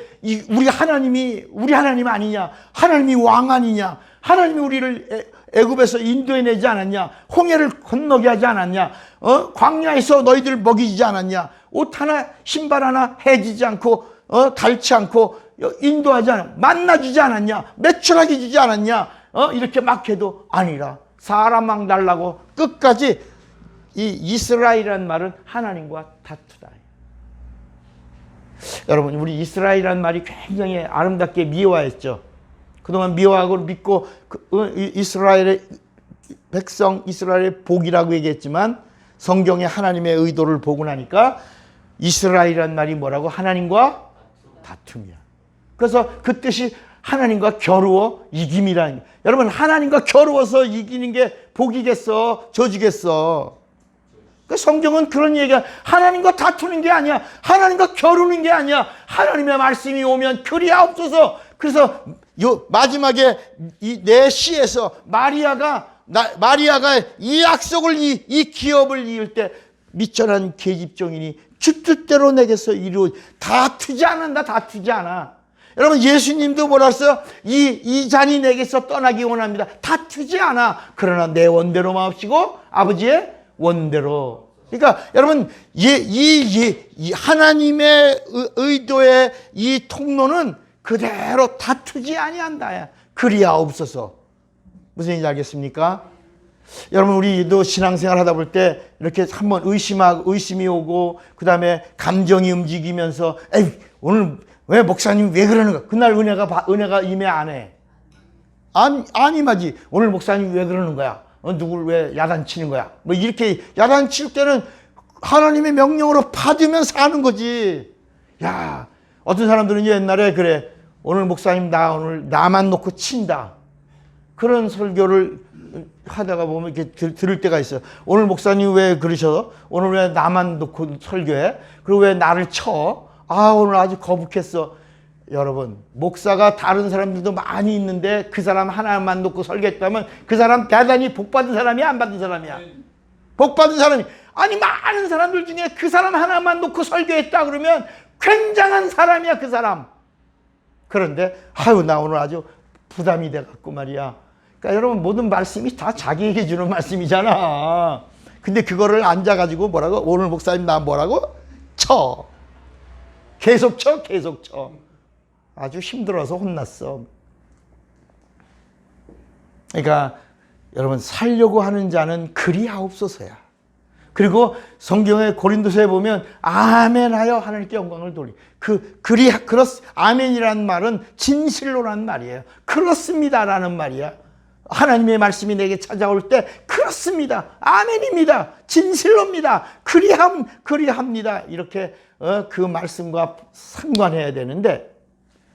우리 하나님 아니냐? 하나님이 왕 아니냐? 하나님이 우리를 애굽에서 인도해내지 않았냐? 홍해를 건너게 하지 않았냐? 광야에서 너희들 먹이지 않았냐? 옷 하나 신발 하나 해지지 않고 닳지 않고 인도하지 않아 만나주지 않았냐? 매출하게 주지 않았냐? 이렇게 막 해도 아니라 사람 왕 달라고 끝까지 이 이스라엘이라는 말은 하나님과 다투다. 여러분 우리 이스라엘이라는 말이 굉장히 아름답게 미화했죠. 그동안 미화하고 믿고 이스라엘의 백성 이스라엘의 복이라고 얘기했지만 성경에 하나님의 의도를 보고 나니까 이스라엘이라는 말이 뭐라고? 하나님과 다툼이야. 그래서 그 뜻이 하나님과 겨루어 이김이라는 거예요. 여러분 하나님과 겨루어서 이기는 게 복이겠어? 저주겠어? 성경은 그런 얘기야. 하나님과 다투는 게 아니야. 하나님과 겨루는 게 아니야. 하나님의 말씀이 오면 그리하옵소서. 그래서 마지막에 내 시에서 마리아가 이 약속을 이 기업을 이을 때 미천한 계집종이니 주 뜻대로 내게서 이루어 다투지 않는다. 다투지 않아. 여러분 예수님도 뭐라 했어요? 이 잔이 내게서 떠나기 원합니다. 다투지 않아. 그러나 내 원대로 마옵시고 아버지의 원대로. 그러니까 여러분 이 하나님의 의도의 이 통로는 그대로 다투지 아니한다. 그리하옵소서. 무슨 얘기인지 알겠습니까? 여러분 우리도 신앙생활 하다 볼 때 이렇게 한번 의심이 오고 그 다음에 감정이 움직이면서 에이 오늘 왜 목사님 왜 그러는 거야? 그날 은혜가 임해 안 해? 아니 맞지. 오늘 목사님 왜 그러는 거야? 누굴 왜 야단치는 거야? 뭐 이렇게 야단칠 때는 하나님의 명령으로 받으면 사는 거지. 야, 어떤 사람들은 옛날에 그래. 오늘 목사님 오늘 나만 놓고 친다. 그런 설교를 하다가 보면 이렇게 들을 때가 있어요. 오늘 목사님 왜 그러셔? 오늘 왜 나만 놓고 설교해? 그리고 왜 나를 쳐? 오늘 아주 거북했어. 여러분 목사가 다른 사람들도 많이 있는데 그 사람 하나만 놓고 설교했다면 그 사람 대단히 복받은 사람이야? 안 받은 사람이야? 복받은 사람이. 아니 많은 사람들 중에 그 사람 하나만 놓고 설교했다 그러면 굉장한 사람이야 그 사람. 그런데 나 오늘 아주 부담이 돼갖고 말이야. 그러니까 여러분 모든 말씀이 다 자기에게 주는 말씀이잖아. 근데 그거를 앉아가지고 뭐라고? 오늘 목사님 나 뭐라고? 쳐. 계속 쳐. 아주 힘들어서 혼났어. 그러니까 여러분 살려고 하는 자는 그리하옵소서야. 그리고 성경의 고린도서에 보면 아멘하여 하나님께 영광을 돌리. 아멘이라는 말은 진실로라는 말이에요. 그렇습니다라는 말이야. 하나님의 말씀이 내게 찾아올 때 그렇습니다. 아멘입니다. 진실로입니다. 그리합니다. 이렇게 그 말씀과 상관해야 되는데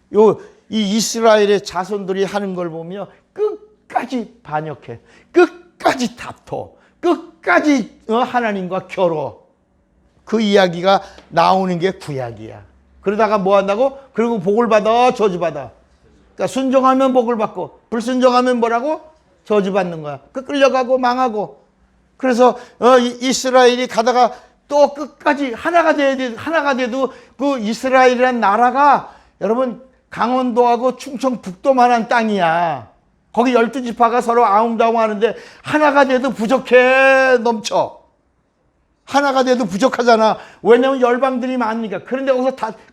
이 이스라엘의 자손들이 하는 걸 보면 끝까지 반역해. 끝까지 다퉈. 끝까지 하나님과 겨뤄. 그 이야기가 나오는 게 구약이야. 그러다가 뭐 한다고? 그리고 복을 받아, 저주받아. 그러니까 순종하면 복을 받고 불순종하면 뭐라고? 저주받는 거야. 끌려가고 망하고. 그래서 이스라엘이 가다가 또 끝까지 하나가 돼도 그 이스라엘이란 나라가 여러분 강원도하고 충청북도만한 땅이야. 거기 12지파가 서로 아웅다웅하는데 하나가 돼도 부족해 넘쳐. 하나가 돼도 부족하잖아. 왜냐면 열방들이 많으니까. 그런데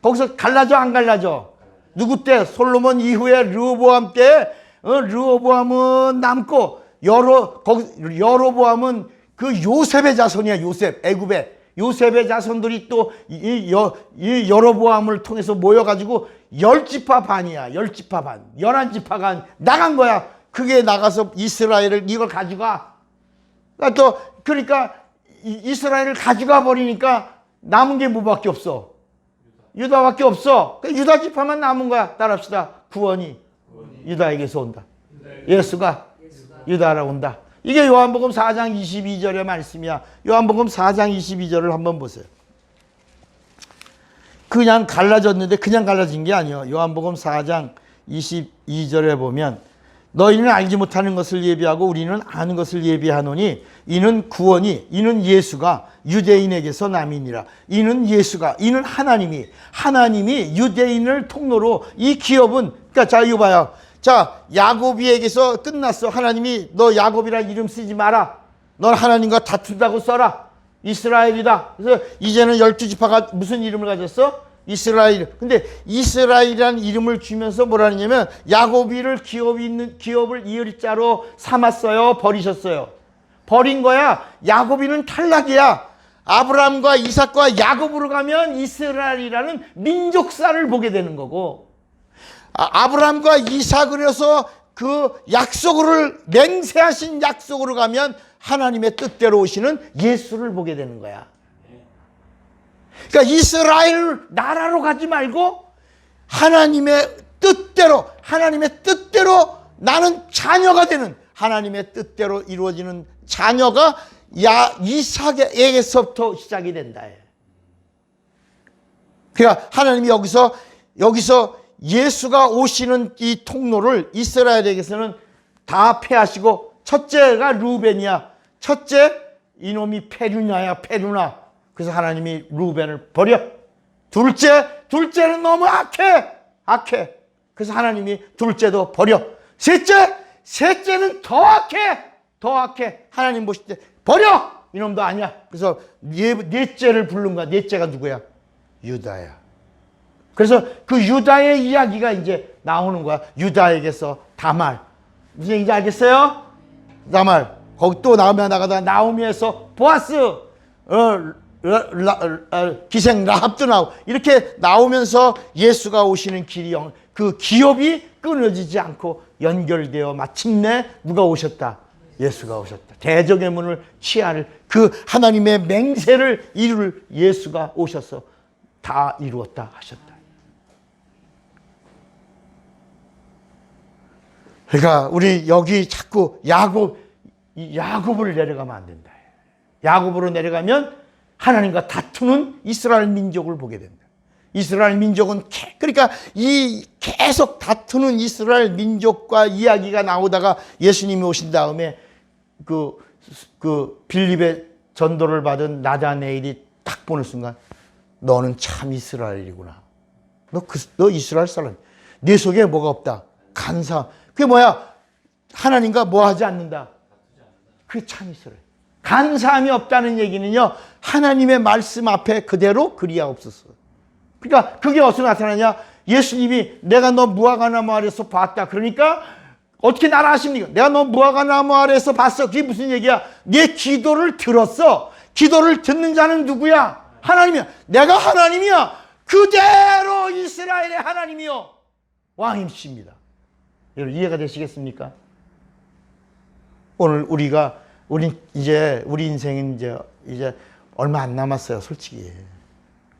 거기서 갈라져 안 갈라져? 누구 때? 솔로몬 이후에 르호보암 때 르호보암은 남고 여로보암은 그 요셉의 자손이야. 요셉 애굽의 요셉의 자손들이 또 이 여로보암을 통해서 모여가지고 10지파 반이야. 10지파 반 11지파가 나간 거야. 그게 나가서 이스라엘을 이걸 가져가. 그러니까 이스라엘을 가져가 버리니까 남은 게 뭐밖에 없어? 유다밖에 없어. 유다 지파만 남은 거야. 따라합시다. 구원이 유다에게서 온다. 예수가 유다로 온다. 이게 요한복음 4장 22절의 말씀이야. 요한복음 4장 22절을 한번 보세요. 그냥 갈라졌는데 그냥 갈라진 게 아니에요. 요한복음 4장 22절에 보면 너희는 알지 못하는 것을 예비하고 우리는 아는 것을 예비하노니 이는 구원이 이는 예수가 유대인에게서 남이니라. 이는 하나님이 유대인을 통로로 이 기업은 그러니까 자 이거 봐요. 자 야곱이에게서 끝났어. 하나님이 너 야곱이라는 이름 쓰지 마라. 넌 하나님과 다툰다고 써라. 이스라엘이다. 그래서 이제는 12지파가 무슨 이름을 가졌어? 이스라엘. 근데 이스라엘이라는 이름을 주면서 뭐라 하냐면 야곱이를 기업을 이을자로 삼았어요. 버리셨어요. 버린 거야. 야곱이는 탈락이야. 아브라함과 이삭과 야곱으로 가면 이스라엘이라는 민족사를 보게 되는 거고 아브라함과 이삭을 해서 그 약속을 맹세하신 약속으로 가면 하나님의 뜻대로 오시는 예수를 보게 되는 거야. 그러니까 이스라엘 나라로 가지 말고 하나님의 뜻대로 나는 자녀가 되는 하나님의 뜻대로 이루어지는 자녀가 이삭에게서부터 시작이 된다. 그러니까 하나님이 여기서 예수가 오시는 이 통로를 이스라엘에게서는 다 폐하시고 첫째가 루벤이야. 첫째 이놈이 페루나. 그래서 하나님이 루벤을 버려. 둘째는 너무 악해. 그래서 하나님이 둘째도 버려. 셋째는 더 악해. 하나님 보실 때 버려. 이놈도 아니야. 그래서 넷째를 부른 거야. 넷째가 누구야? 유다야. 그래서 그 유다의 이야기가 이제 나오는 거야. 유다에게서 다말. 무슨 얘기인지 알겠어요? 다말. 거기 또 나가다가 나오미에서 보아스. 기생 라합도 나오고 이렇게 나오면서 예수가 오시는 길이 그 기업이 끊어지지 않고 연결되어 마침내 누가 오셨다? 예수가 오셨다. 대적의 문을 취할 그 하나님의 맹세를 이룰 예수가 오셔서 다 이루었다 하셨다. 그러니까 우리 여기 자꾸 야곱을 내려가면 안 된다. 야곱으로 내려가면 하나님과 다투는 이스라엘 민족을 보게 된다. 이스라엘 민족은 그러니까 이 계속 다투는 이스라엘 민족과 이야기가 나오다가 예수님이 오신 다음에 그 빌립의 전도를 받은 나다네일이 딱 보는 순간 너는 참 이스라엘이구나. 너 이스라엘 사람. 네 속에 뭐가 없다. 간사함. 그게 뭐야? 하나님과 뭐 하지 않는다. 그게 참 이스라엘. 간사함이 없다는 얘기는요. 하나님의 말씀 앞에 그대로 그리하옵소서. 그러니까 그게 어디서 나타나냐? 예수님이 내가 너 무화과나무 아래에서 봤다. 그러니까 어떻게 나라 하십니까? 내가 너 무화과나무 아래에서 봤어. 그게 무슨 얘기야? 네 기도를 들었어. 기도를 듣는 자는 누구야? 하나님이야. 내가 하나님이야. 그대로 이스라엘의 하나님이요 왕이십니다. 여러분 이해가 되시겠습니까? 오늘 우리 인생은 이제 얼마 안 남았어요, 솔직히.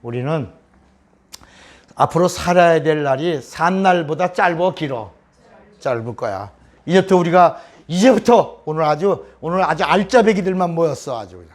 우리는 앞으로 살아야 될 날이 산 날보다 길어. 짧을 거야. 이제부터 오늘 아주 알짜배기들만 모였어, 아주 그냥.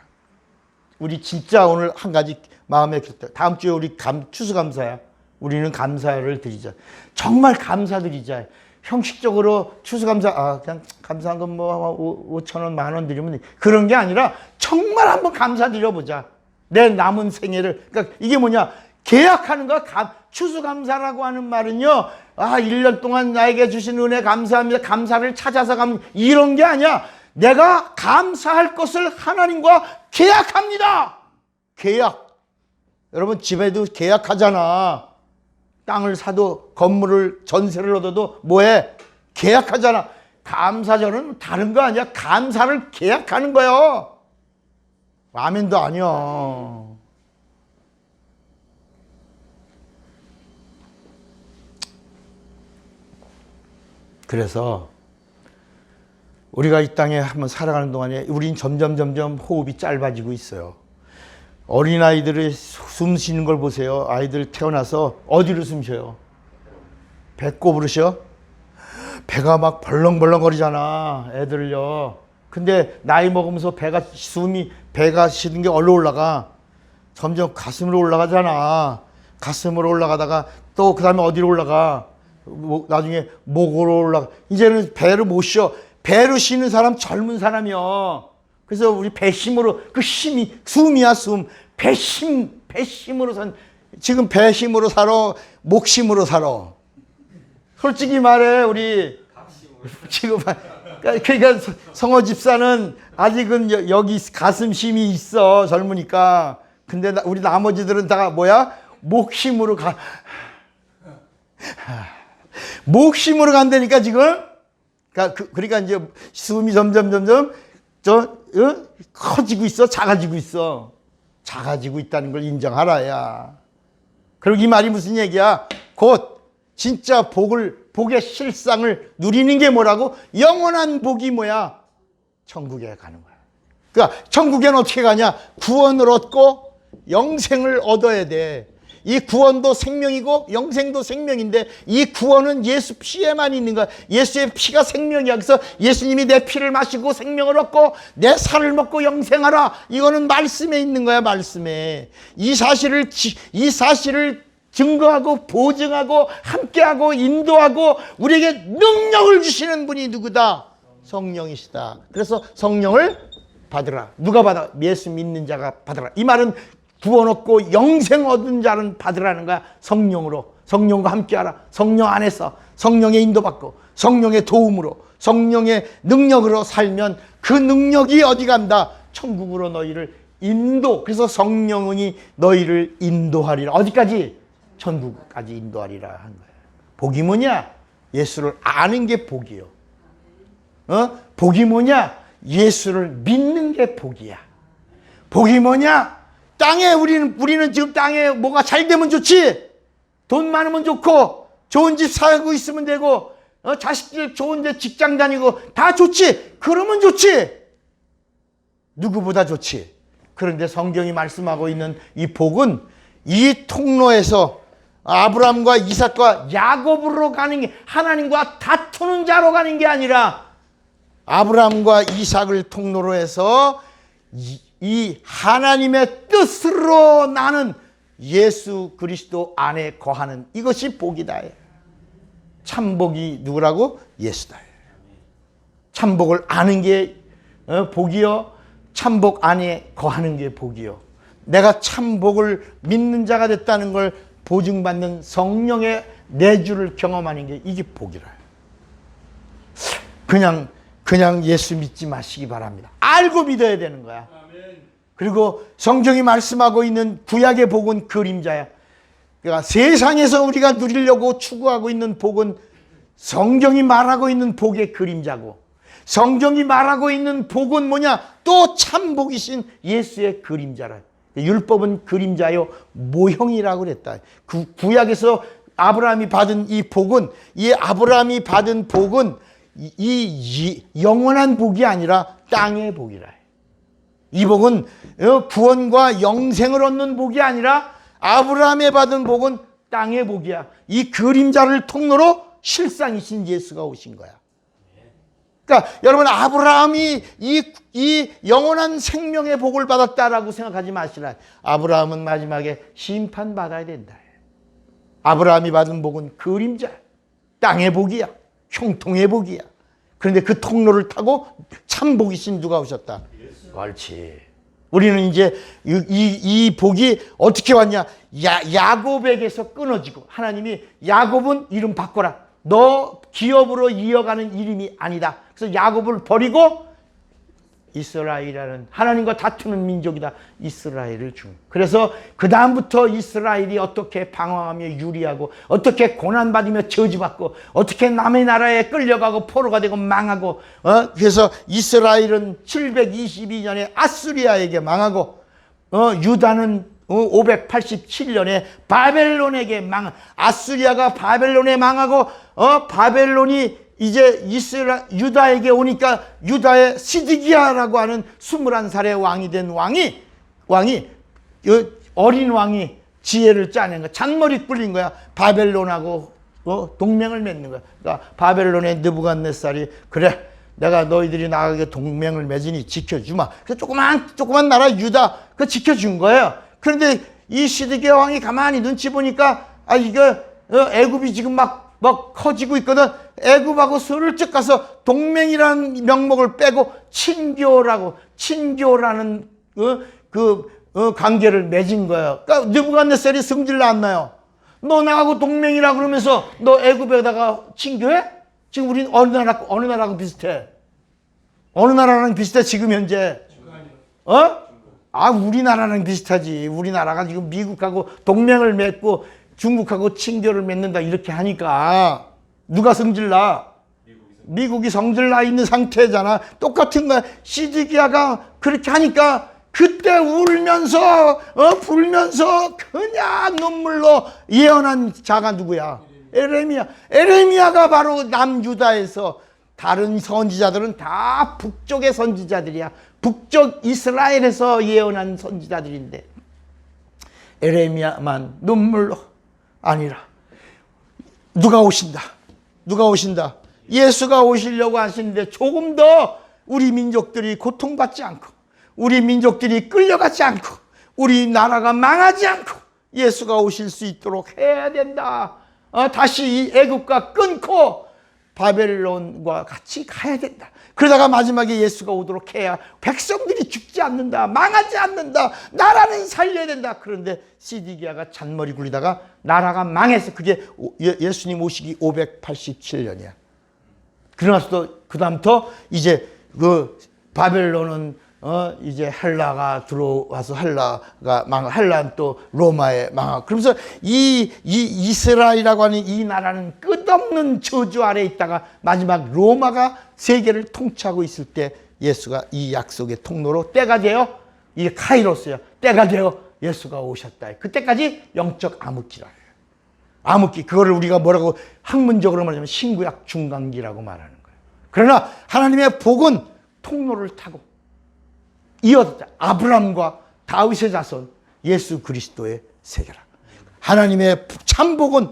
우리 진짜 오늘 한 가지 마음에 켰다. 다음 주에 우리 추수감사야. 우리는 감사를 드리자. 정말 감사드리자. 형식적으로 추수감사, 그냥 감사한 건 5,000원, 10,000원 드리면 그런 게 아니라 정말 한번 감사드려보자. 내 남은 생애를. 그러니까 이게 뭐냐? 계약하는 거야. 추수감사라고 하는 말은요. 1년 동안 나에게 주신 은혜 감사합니다. 감사를 찾아서 이런 게 아니야. 내가 감사할 것을 하나님과 계약합니다. 계약. 여러분 집에도 계약하잖아. 땅을 사도 건물을 전세를 얻어도 뭐해? 계약하잖아. 감사절은 다른 거 아니야. 감사를 계약하는 거예요. 아멘도 아니야. 그래서 우리가 이 땅에 한번 살아가는 동안에 우린 점점 호흡이 짧아지고 있어요. 어린아이들이 숨 쉬는 걸 보세요. 아이들 태어나서 어디로 숨 쉬어요? 배꼽으로 쉬어? 배가 막 벌렁벌렁 거리잖아, 애들요. 근데 나이 먹으면서 배가 쉬는 게 얼로 올라가? 점점 가슴으로 올라가잖아. 가슴으로 올라가다가 또 그 다음에 어디로 올라가? 나중에 목으로 올라가. 이제는 배를 못 쉬어. 배로 쉬는 사람 젊은 사람이요. 그래서 우리 배심으로, 그 힘이 숨이야, 숨. 배심으로 지금 배심으로 살아, 목심으로 살아. 솔직히 말해, 우리 지금 그러니까 성호 집사는 아직은 여기 가슴심이 있어, 젊으니까. 근데 우리 나머지들은 다 뭐야? 목심으로 가. 목심으로 간다니까 지금. 그러니까 이제 숨이 점점 커지고 있어, 작아지고 있어. 작아지고 있다는 걸 인정하라야. 그리고 이 말이 무슨 얘기야? 곧 진짜 복의 실상을 누리는 게 뭐라고? 영원한 복이 뭐야? 천국에 가는 거야. 그러니까 천국에는 어떻게 가냐? 구원을 얻고 영생을 얻어야 돼. 이 구원도 생명이고 영생도 생명인데 이 구원은 예수 피에만 있는 거야. 예수의 피가 생명이야. 그래서 예수님이 내 피를 마시고 생명을 얻고 내 살을 먹고 영생하라. 이거는 말씀에 있는 거야, 말씀에. 이 사실을 증거하고 보증하고 함께하고 인도하고 우리에게 능력을 주시는 분이 누구다? 성령이시다. 그래서 성령을 받으라. 누가 받아? 예수 믿는 자가 받으라. 이 말은 구원 얻고 영생 얻은 자는 받으라는 거야. 성령으로. 성령과 함께하라. 성령 안에서 성령의 인도받고 성령의 도움으로 성령의 능력으로 살면 그 능력이 어디 간다? 천국으로 너희를 인도. 그래서 성령이 너희를 인도하리라. 어디까지? 천국까지 인도하리라 한 거야. 복이 뭐냐? 예수를 아는 게 복이요. 복이 뭐냐? 예수를 믿는 게 복이야. 복이 뭐냐? 땅에 우리는 지금 땅에 뭐가 잘 되면 좋지. 돈 많으면 좋고 좋은 집 살고 있으면 되고 자식들 좋은데 직장 다니고 다 좋지. 그러면 좋지. 누구보다 좋지. 그런데 성경이 말씀하고 있는 이 복은 이 통로에서 아브라함과 이삭과 야곱으로 가는 게, 하나님과 다투는 자로 가는 게 아니라 아브라함과 이삭을 통로로 해서 이 하나님의 뜻으로 나는 예수 그리스도 안에 거하는 이것이 복이다. 참복이 누구라고? 예수다. 참복을 아는 게 복이요. 참복 안에 거하는 게 복이요. 내가 참복을 믿는 자가 됐다는 걸 보증받는 성령의 내주를 경험하는 게 이게 복이라. 그냥 예수 믿지 마시기 바랍니다. 알고 믿어야 되는 거야. 그리고 성경이 말씀하고 있는 구약의 복은 그림자야. 그러니까 세상에서 우리가 누리려고 추구하고 있는 복은 성경이 말하고 있는 복의 그림자고, 성경이 말하고 있는 복은 뭐냐? 또 참복이신 예수의 그림자라. 율법은 그림자요 모형이라고 그랬다. 구약에서 아브라함이 받은 이 복은, 이 아브라함이 받은 복은 이 영원한 복이 아니라 땅의 복이라. 이 복은 구원과 영생을 얻는 복이 아니라 아브라함이 받은 복은 땅의 복이야. 이 그림자를 통로로 실상이신 예수가 오신 거야. 그러니까 여러분, 아브라함이 이 영원한 생명의 복을 받았다라고 생각하지 마시라. 아브라함은 마지막에 심판받아야 된다. 아브라함이 받은 복은 그림자, 땅의 복이야. 형통의 복이야. 그런데 그 통로를 타고 참복이신 누가 오셨다? 옳지. 우리는 이제 이 복이 어떻게 왔냐? 야곱에게서 끊어지고, 하나님이 야곱은 이름 바꿔라. 너 기업으로 이어가는 이름이 아니다. 그래서 야곱을 버리고 이스라엘이라는 하나님과 다투는 민족이다. 이스라엘을 준. 그래서 그 다음부터 이스라엘이 어떻게 방황하며 유리하고, 어떻게 고난받으며 저주받고, 어떻게 남의 나라에 끌려가고 포로가 되고 망하고, 그래서 이스라엘은 722년에 아수리아에게 망하고, 유다는 587년에 바벨론에게 아수리아가 바벨론에 망하고, 바벨론이 이제 유다에게 오니까 유다의 시드기야라고 하는 21살의 왕이 된 왕이 어린 왕이 지혜를 짜낸 거야. 잔머리 굴린 거야. 바벨론하고 동맹을 맺는 거야. 그러니까 바벨론의 느부갓네살이, 그래, 내가 너희들이 나가게 동맹을 맺으니 지켜주마. 그래서 조그만 나라 유다 그 지켜준 거예요. 그런데 이 시드기야 왕이 가만히 눈치 보니까 이거 애굽이 지금 막 커지고 있거든. 애굽하고 슬쩍 가서 동맹이라는 명목을 빼고 친교라는 관계를 맺은 거예요. 그러니까 느부갓네살이 성질 났나요? 너 나하고 동맹이라 그러면서 너 애굽에다가 친교해? 지금 우린 어느 나라하고 비슷해? 어느 나라랑 비슷해 지금 현재? 우리나라랑 비슷하지. 우리나라가 지금 미국하고 동맹을 맺고 중국하고 친교를 맺는다 이렇게 하니까 누가 성질나? 미국이 성질나 있는 상태잖아. 똑같은 거야. 시드기야가 그렇게 하니까 그때 울면서 불면서 그냥 눈물로 예언한 자가 누구야? 에레미야가 바로 남유다에서, 다른 선지자들은 다 북쪽의 선지자들이야. 북쪽 이스라엘에서 예언한 선지자들인데 에레미야만 눈물로, 아니라 누가 오신다. 예수가 오시려고 하시는데 조금 더 우리 민족들이 고통받지 않고, 우리 민족들이 끌려가지 않고, 우리 나라가 망하지 않고 예수가 오실 수 있도록 해야 된다. 다시 이 애굽과 끊고 바벨론과 같이 가야 된다. 그러다가 마지막에 예수가 오도록 해야 백성들이 죽지 않는다, 망하지 않는다, 나라는 살려야 된다. 그런데 시드기야가 잔머리 굴리다가 나라가 망해서, 그게 예수님 오시기 587년이야. 그러나서도 그 다음부터 이제 그 바벨론은 이제 헬라가 들어와서 헬라는 또 로마에 망하고, 그러면서 이 이스라엘이라고 하는 이 나라는 끝없는 저주 아래 있다가 마지막 로마가 세계를 통치하고 있을 때 예수가 이 약속의 통로로 때가 되어, 이게 카이로스야. 때가 되어 예수가 오셨다. 그때까지 영적 암흑기라. 암흑기, 그거를 우리가 뭐라고 학문적으로 말하자면 신구약 중간기라고 말하는 거예요. 그러나 하나님의 복은 통로를 타고 이어졌다. 아브라함과 다윗의 자손 예수 그리스도의 세계라. 하나님의 참복은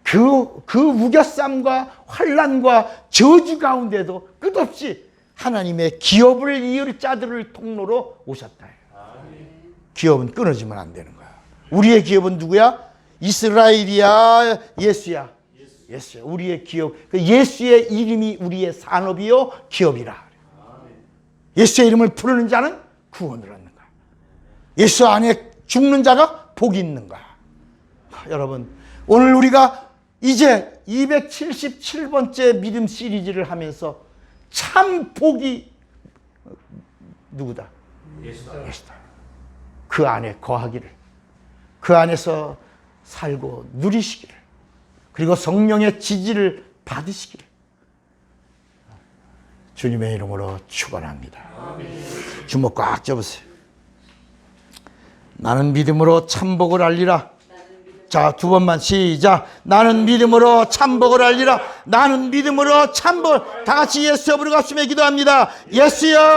그 우겨쌈과 환난과 저주 가운데도 끝없이 하나님의 기업을 이을 자들을 통로로 오셨다. 기업은 끊어지면 안 되는 거야. 우리의 기업은 누구야? 이스라엘이야, 예수야. 우리의 기업. 예수의 이름이 우리의 산업이요 기업이라. 예수의 이름을 부르는 자는 구원을 얻는 거야. 예수 안에 죽는 자가 복이 있는 거야. 여러분, 오늘 우리가 이제 277번째 믿음 시리즈를 하면서 참 복이 누구다? 예수다. 그 안에 거하기를, 그 안에서 살고 누리시기를, 그리고 성령의 지지를 받으시기를. 주님의 이름으로 축원합니다. 주먹 꽉 잡으세요. 나는 믿음으로 참복을 알리라. 자, 두 번만 시작. 나는 믿음으로 참복을 알리라. 나는 믿음으로 참복. 다 같이 예수여 부르고 가슴에 기도합니다. 예수여.